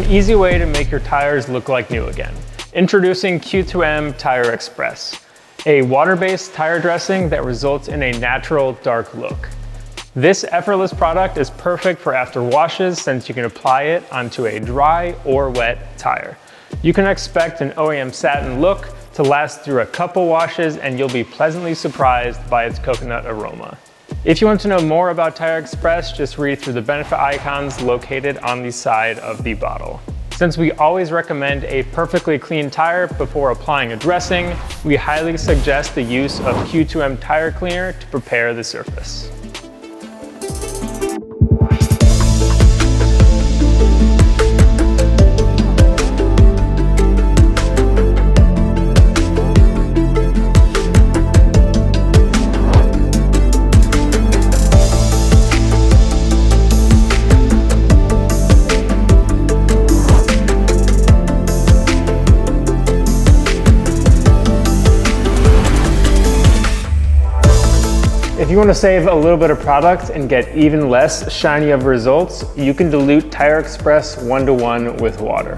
easy way to make your tires look like new again. Introducing Q2M Tire Express, a water-based tire dressing that results in a natural dark look. This effortless product is perfect for after washes since you can apply it onto a dry or wet tire. You can expect an OEM satin look to last through a couple washes, and you'll be pleasantly surprised by its coconut aroma. If you want to know more about Tire Express, just read through the benefit icons located on the side of the bottle. Since we always recommend a perfectly clean tire before applying a dressing, we highly suggest the use of Q2M Tire Cleaner to prepare the surface. If you want to save a little bit of product and get even less shiny of results, you can dilute Tire Express 1:1 with water.